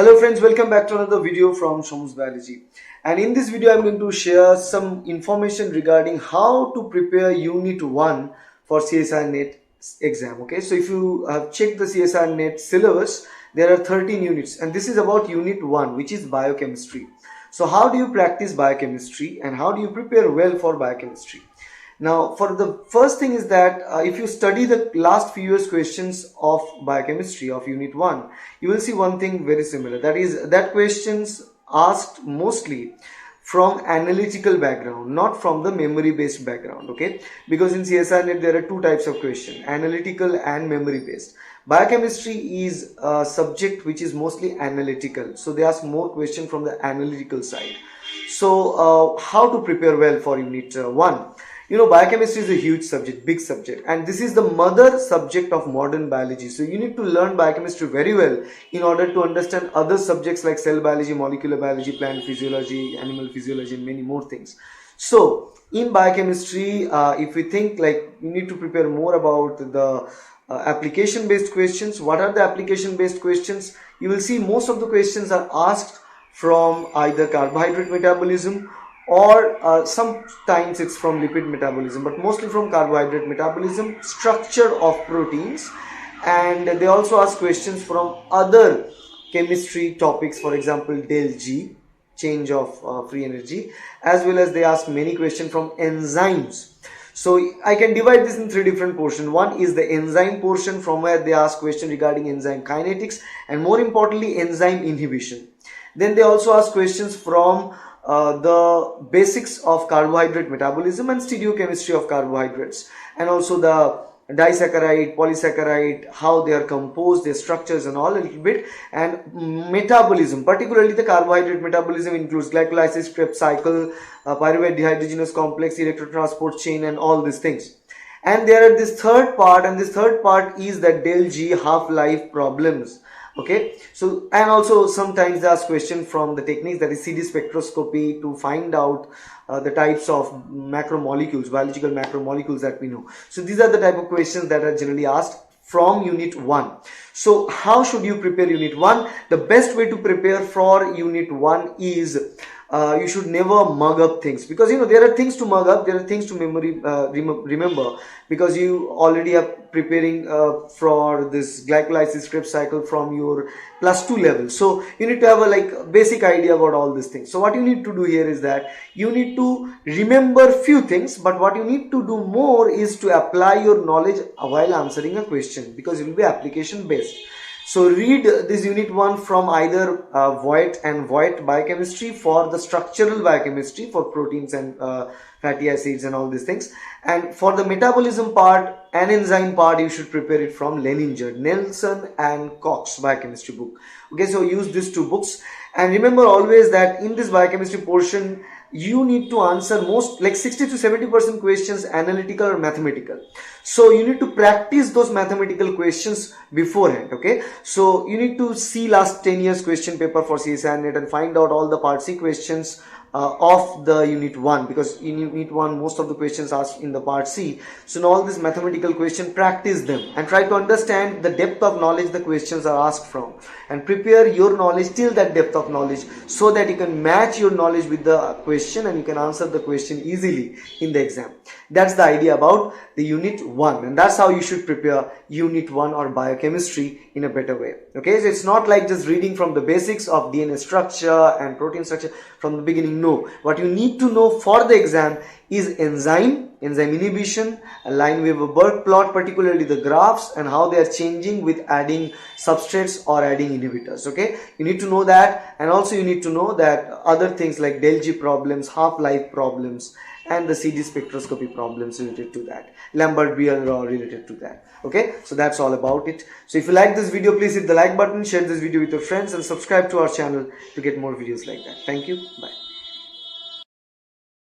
Hello friends, welcome back to another video from Shomu's Biology. And in this video I'm going to share some information regarding how to prepare Unit 1 for CSIR NET exam. Okay, so if you have checked the CSIR NET syllabus, there are 13 units and this is about Unit 1, which is biochemistry. So how do you practice biochemistry and how do you prepare well for biochemistry? Now, for the first thing is that if you study the last few years questions of biochemistry of Unit 1, you will see one thing very similar. That is, that questions asked mostly from analytical background, not from the memory based background, okay? Because in CSIR NET there are two types of question, analytical and memory based. Biochemistry is a subject which is mostly analytical, so they ask more questions from the analytical side. So how to prepare well for Unit 1? You know, biochemistry is a huge subject, big subject, and this is the mother subject of modern biology. So you need to learn biochemistry very well in order to understand other subjects like cell biology, molecular biology, plant physiology, animal physiology, and many more things. So in biochemistry, if we think like you need to prepare more about the application based questions. What are the application based questions? You will see most of the questions are asked from either carbohydrate metabolism or sometimes it's from lipid metabolism, but mostly from carbohydrate metabolism, structure of proteins, and they also ask questions from other chemistry topics, for example del G, change of free energy, as well as they ask many questions from enzymes. So I can divide this in three different portions. One is the enzyme portion, from where they ask questions regarding enzyme kinetics and more importantly enzyme inhibition. Then they also ask questions from the basics of carbohydrate metabolism and stereochemistry of carbohydrates, and also the disaccharide, polysaccharide, how they are composed, their structures and all a little bit, and metabolism, particularly the carbohydrate metabolism includes glycolysis, Krebs cycle, pyruvate dehydrogenase complex, electrotransport chain, and all these things. And there are this third part, and this third part is that del G half-life problems. Okay, so and also sometimes they ask question from the techniques, that is CD spectroscopy, to find out the types of macromolecules, biological macromolecules that we know. So these are the type of questions that are generally asked from Unit 1. So how should you prepare Unit 1? The best way to prepare for Unit 1 is you should never mug up things, because you know there are things to mug up, there are things to remember, because you already are preparing for this glycolysis Krebs cycle from your +2 level. So you need to have a like basic idea about all these things. So what you need to do here is that you need to remember few things, but what you need to do more is to apply your knowledge while answering a question, because it will be application based. So read this Unit 1 from either Voigt and Voigt biochemistry for the structural biochemistry for proteins and fatty acids and all these things, and for the metabolism part and enzyme part you should prepare it from Leninger, Nelson and Cox biochemistry book. Okay, so use these two books, and remember always that in this biochemistry portion you need to answer most like 60 to 70% questions analytical or mathematical. So you need to practice those mathematical questions beforehand. Okay, so you need to see last 10 years question paper for CSIR NET and find out all the part C questions of the Unit 1, because in Unit 1 most of the questions asked in the part C. So in all these mathematical questions, practice them and try to understand the depth of knowledge the questions are asked from, and prepare your knowledge till that depth of knowledge, so that you can match your knowledge with the question and you can answer the question easily in the exam. That's the idea about the Unit 1, and that's how you should prepare Unit 1 or biochemistry in a better way. Okay, so it's not like just reading from the basics of DNA structure and protein structure from the beginning. No, what you need to know for the exam is enzyme inhibition, a Lineweaver-Burke plot, particularly the graphs and how they are changing with adding substrates or adding inhibitors. Okay, you need to know that, and also you need to know that other things like del G problems, half-life problems, and the CD spectroscopy problems related to that, Lambert-Beer law related to that. Okay, so that's all about it. So if you like this video, please hit the like button, share this video with your friends, and subscribe to our channel to get more videos like that. Thank you. Bye.